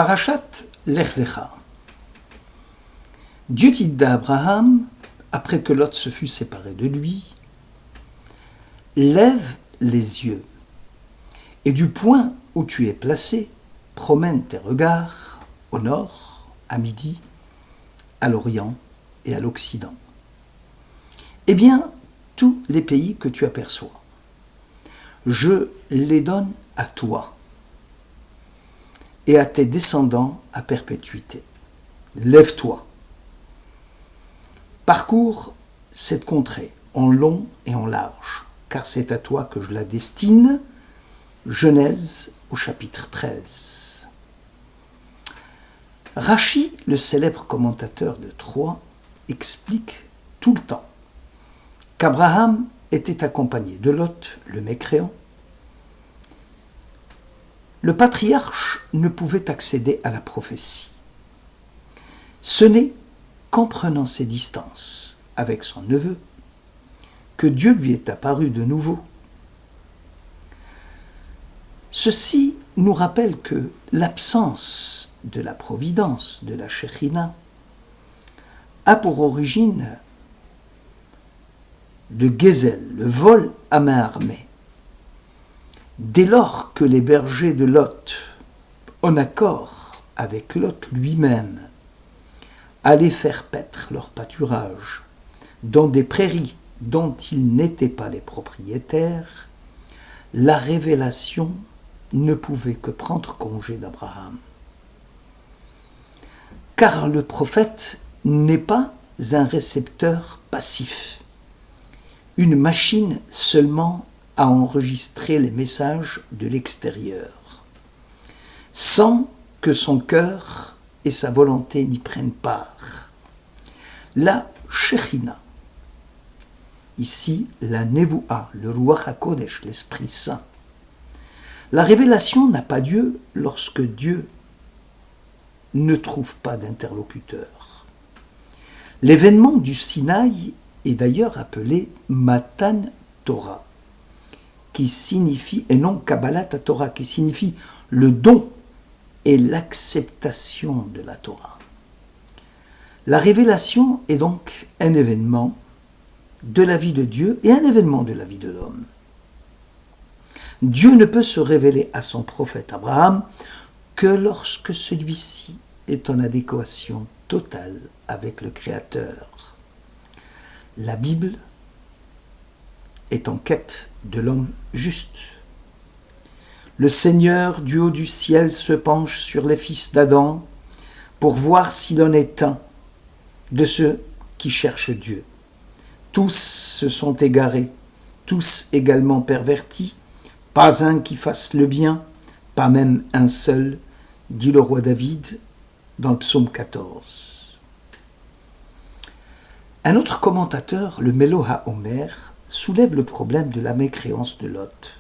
Parashat Lech Lecha. Dieu dit à Abraham, après que Lot se fut séparé de lui, « Lève les yeux, et du point où tu es placé, promène tes regards au nord, à midi, à l'orient et à l'occident. Eh bien, tous les pays que tu aperçois, je les donne à toi et à tes descendants à perpétuité. Lève-toi. Parcours cette contrée en long et en large, car c'est à toi que je la destine. » Genèse au chapitre 13. Rachi, le célèbre commentateur de Troyes, explique tout le temps qu'Abraham était accompagné de Lot, le mécréant. Le patriarche ne pouvait accéder à la prophétie. Ce n'est qu'en prenant ses distances avec son neveu que Dieu lui est apparu de nouveau. Ceci nous rappelle que l'absence de la providence de la Shekhinah a pour origine le Gezel, le vol à main armée. Dès lors que les bergers de Lot, en accord avec Lot lui-même, allaient faire paître leur pâturage dans des prairies dont ils n'étaient pas les propriétaires, la révélation ne pouvait que prendre congé d'Abraham. Car le prophète n'est pas un récepteur passif, une machine seulement à enregistrer les messages de l'extérieur, sans que son cœur et sa volonté n'y prennent part. La Shekhinah, ici la Nevoua, le Ruach HaKodesh, l'Esprit Saint. La révélation n'a pas lieu lorsque Dieu ne trouve pas d'interlocuteur. L'événement du Sinaï est d'ailleurs appelé Matan Torah, qui signifie, et non Kabbalat Torah, qui signifie le don et l'acceptation de la Torah. La révélation est donc un événement de la vie de Dieu et un événement de la vie de l'homme. Dieu ne peut se révéler à son prophète Abraham que lorsque celui-ci est en adéquation totale avec le Créateur. La Bible est en quête de l'homme juste. Le Seigneur du haut du ciel se penche sur les fils d'Adam pour voir s'il en est un de ceux qui cherchent Dieu. Tous se sont égarés, tous également pervertis, pas un qui fasse le bien, pas même un seul, dit le roi David dans le psaume 14. Un autre commentateur, le Melo HaOmer, soulève le problème de la mécréance de Lot.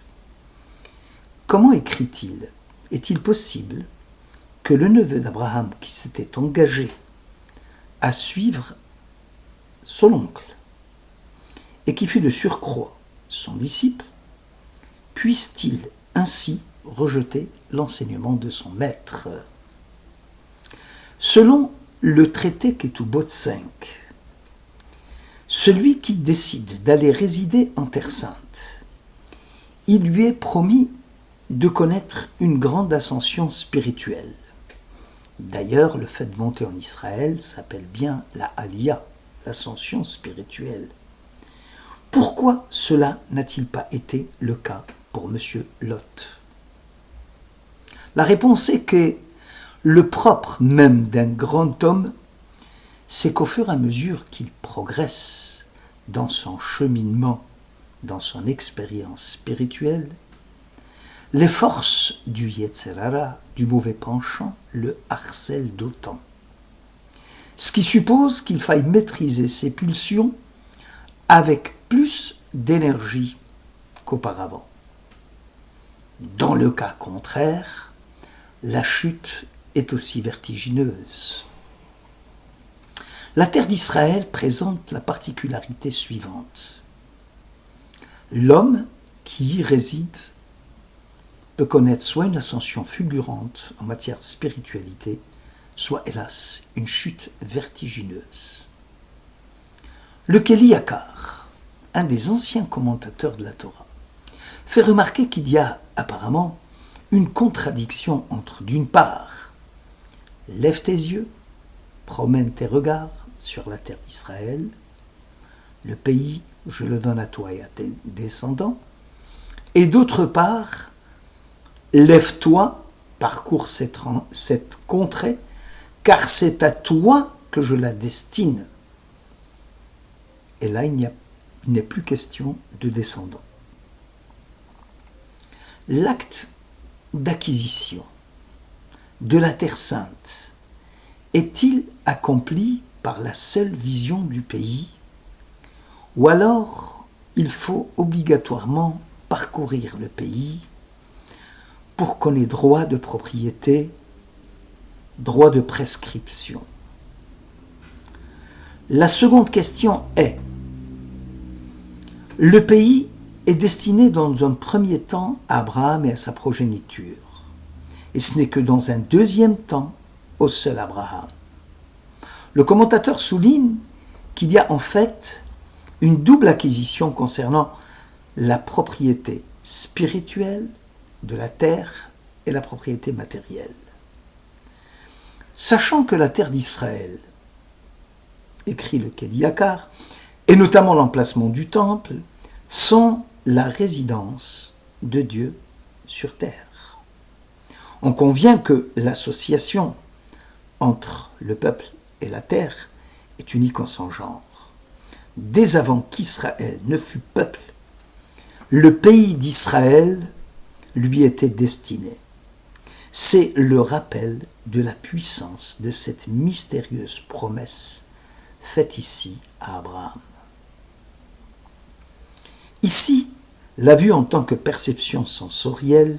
Comment écrit-il ? Est-il possible que le neveu d'Abraham qui s'était engagé à suivre son oncle et qui fut de surcroît son disciple, puisse-t-il ainsi rejeter l'enseignement de son maître ? Selon le traité Ketubot 5, celui qui décide d'aller résider en Terre Sainte, il lui est promis de connaître une grande ascension spirituelle. D'ailleurs, le fait de monter en Israël s'appelle bien la Aliyah, l'ascension spirituelle. Pourquoi cela n'a-t-il pas été le cas pour M. Lot ? La réponse est que le propre même d'un grand homme, c'est qu'au fur et à mesure qu'il progresse dans son cheminement, dans son expérience spirituelle, les forces du Yetzer Hara, du mauvais penchant, le harcèlent d'autant. Ce qui suppose qu'il faille maîtriser ses pulsions avec plus d'énergie qu'auparavant. Dans le cas contraire, la chute est aussi vertigineuse. La terre d'Israël présente la particularité suivante. L'homme qui y réside peut connaître soit une ascension fulgurante en matière de spiritualité, soit hélas une chute vertigineuse. Le Keli Yakar, un des anciens commentateurs de la Torah, fait remarquer qu'il y a apparemment une contradiction entre, d'une part, lève tes yeux, promène tes regards sur la terre d'Israël, le pays, je le donne à toi et à tes descendants, et d'autre part, lève-toi, parcours cette contrée, car c'est à toi que je la destine. Et là, il n'est plus question de descendants. L'acte d'acquisition de la Terre Sainte est-il accompli par la seule vision du pays, ou alors il faut obligatoirement parcourir le pays pour qu'on ait droit de propriété, droit de prescription? La seconde question est: le pays est destiné dans un premier temps à Abraham et à sa progéniture, et ce n'est que dans un deuxième temps au seul Abraham. Le commentateur souligne qu'il y a en fait une double acquisition concernant la propriété spirituelle de la terre et la propriété matérielle. Sachant que la terre d'Israël, écrit le Keli Yakar, et notamment l'emplacement du temple, sont la résidence de Dieu sur terre. On convient que l'association entre le peuple et la terre est unique en son genre. Dès avant qu'Israël ne fût peuple, le pays d'Israël lui était destiné. C'est le rappel de la puissance de cette mystérieuse promesse faite ici à Abraham. Ici, la vue en tant que perception sensorielle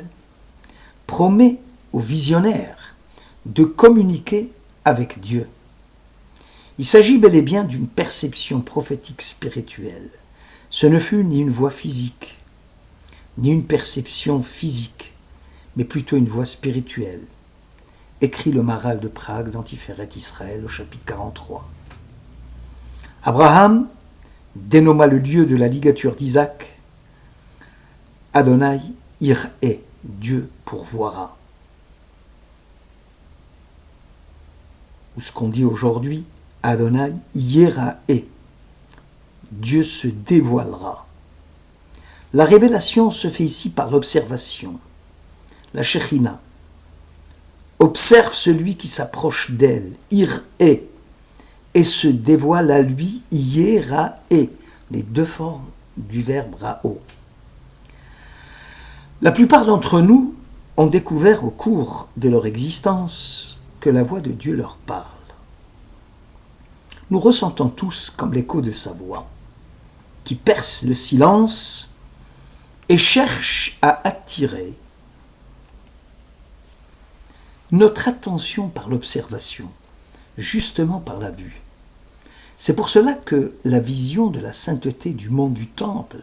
promet aux visionnaires de communiquer avec Dieu. Il s'agit bel et bien d'une perception prophétique spirituelle. Ce ne fut ni une voix physique, ni une perception physique, mais plutôt une voix spirituelle, écrit le Maharal de Prague dans Tiferet Israël au chapitre 43. Abraham dénomma le lieu de la ligature d'Isaac Adonai Yireh, Dieu pourvoira. Ou ce qu'on dit aujourd'hui, Adonai Yeraeh, Dieu se dévoilera. La révélation se fait ici par l'observation. La Shekhinah observe celui qui s'approche d'elle, Yireh, et se dévoile à lui, Yeraeh, les deux formes du verbe rao. La plupart d'entre nous ont découvert au cours de leur existence que la voix de Dieu leur parle. Nous ressentons tous comme l'écho de sa voix, qui perce le silence et cherche à attirer notre attention par l'observation, justement par la vue. C'est pour cela que la vision de la sainteté du mont du Temple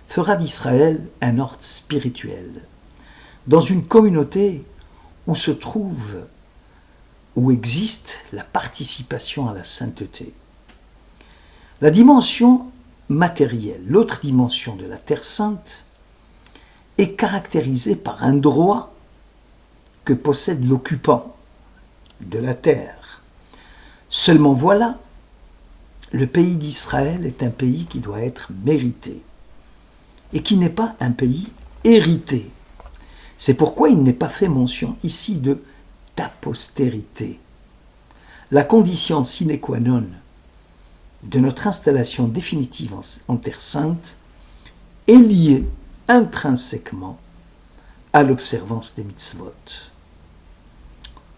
fera d'Israël un ordre spirituel, dans une communauté où existe la participation à la sainteté. La dimension matérielle, l'autre dimension de la Terre Sainte, est caractérisée par un droit que possède l'occupant de la terre. Seulement voilà, le pays d'Israël est un pays qui doit être mérité et qui n'est pas un pays hérité. C'est pourquoi il n'est pas fait mention ici de ta postérité. La condition sine qua non de notre installation définitive en Terre Sainte est liée intrinsèquement à l'observance des mitzvot.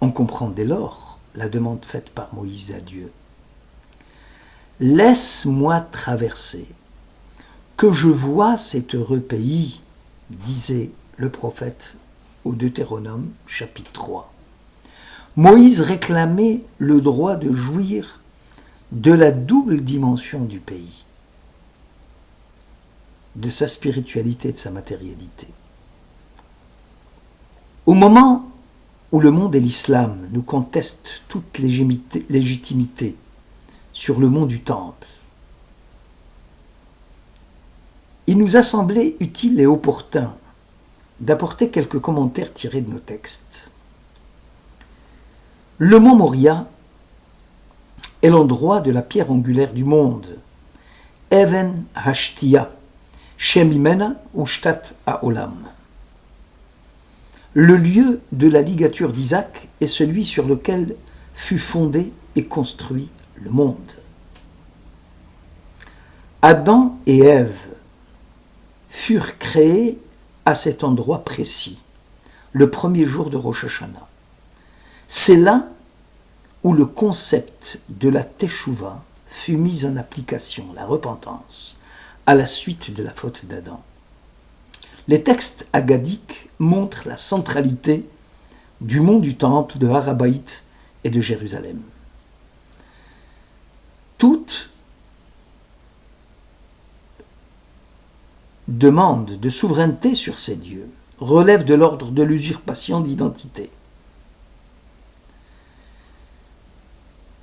On comprend dès lors la demande faite par Moïse à Dieu. Laisse-moi traverser, que je voie cet heureux pays, disait le prophète au Deutéronome, chapitre 3. Moïse réclamait le droit de jouir de la double dimension du pays, de sa spiritualité et de sa matérialité. Au moment où le monde et l'islam nous contestent toute légitimité sur le mont du Temple, il nous a semblé utile et opportun d'apporter quelques commentaires tirés de nos textes. Le mont Moria est l'endroit de la pierre angulaire du monde, Even Hashtia, Shemimena Ushtat Haolam. Le lieu de la ligature d'Isaac est celui sur lequel fut fondé et construit le monde. Adam et Ève furent créés à cet endroit précis, le premier jour de Rosh Hashanah. C'est là où le concept de la Teshuvah fut mis en application, la repentance, à la suite de la faute d'Adam. Les textes haggadiques montrent la centralité du mont du Temple, de Har HaBayit et de Jérusalem. Toute demande de souveraineté sur ces dieux relève de l'ordre de l'usurpation d'identité.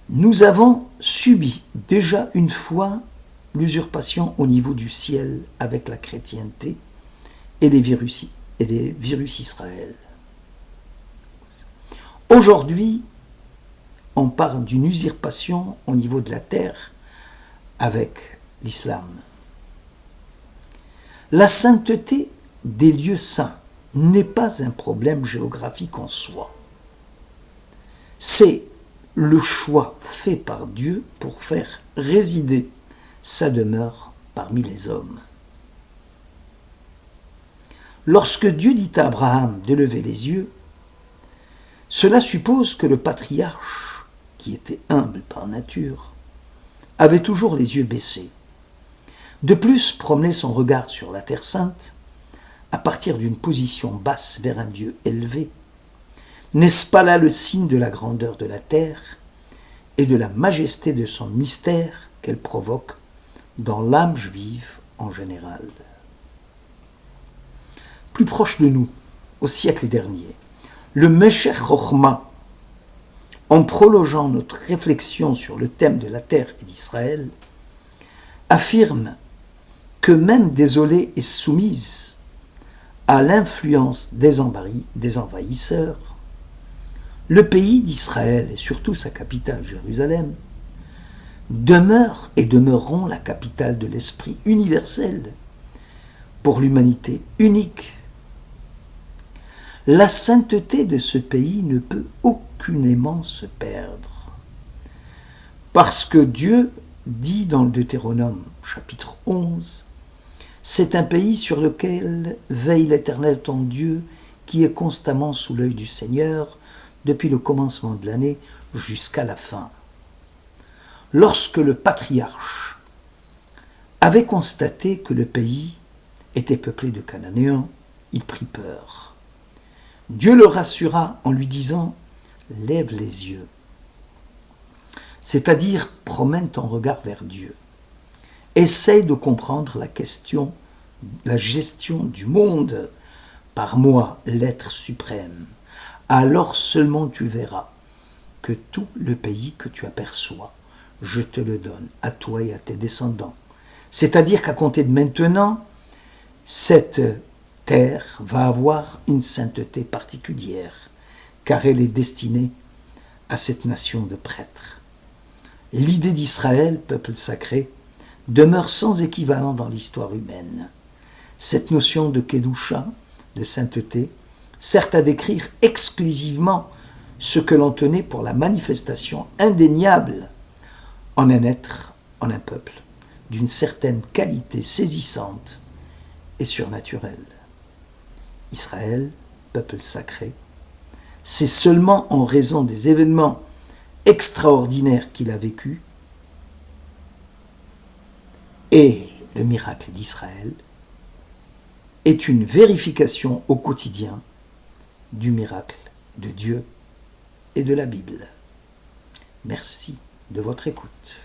Nous avons subi déjà une fois l'usurpation au niveau du ciel avec la chrétienté et les virus Israël. Aujourd'hui, on parle d'une usurpation au niveau de la terre avec l'islam. La sainteté des lieux saints n'est pas un problème géographique en soi. C'est le choix fait par Dieu pour faire résider sa demeure parmi les hommes. Lorsque Dieu dit à Abraham de lever les yeux, cela suppose que le patriarche, qui était humble par nature, avait toujours les yeux baissés. De plus, promener son regard sur la Terre Sainte, à partir d'une position basse vers un Dieu élevé, n'est-ce pas là le signe de la grandeur de la terre et de la majesté de son mystère qu'elle provoque dans l'âme juive en général? Plus proche de nous, au siècle dernier, le Meshech Chochma, en prolongeant notre réflexion sur le thème de la terre et d'Israël, affirme que même désolée et soumise à l'influence des envahisseurs, le pays d'Israël, et surtout sa capitale Jérusalem, demeure et demeureront la capitale de l'esprit universel pour l'humanité unique. La sainteté de ce pays ne peut aucunement se perdre, parce que Dieu dit dans le Deutéronome chapitre 11, « C'est un pays sur lequel veille l'Éternel ton Dieu, qui est constamment sous l'œil du Seigneur, depuis le commencement de l'année jusqu'à la fin. » Lorsque le patriarche avait constaté que le pays était peuplé de Cananéens, il prit peur. Dieu le rassura en lui disant « Lève les yeux », c'est-à-dire promène ton regard vers Dieu. Essaye de comprendre la gestion du monde par moi, l'être suprême. Alors seulement tu verras que tout le pays que tu aperçois, je te le donne à toi et à tes descendants. C'est-à-dire qu'à compter de maintenant, cette terre va avoir une sainteté particulière, car elle est destinée à cette nation de prêtres. L'idée d'Israël, peuple sacré, demeure sans équivalent dans l'histoire humaine. Cette notion de Kedusha, de sainteté, sert à décrire exclusivement ce que l'on tenait pour la manifestation indéniable en un être, en un peuple, d'une certaine qualité saisissante et surnaturelle. Israël, peuple sacré, c'est seulement en raison des événements extraordinaires qu'il a vécus et le miracle d'Israël est une vérification au quotidien du miracle de Dieu et de la Bible. Merci de votre écoute.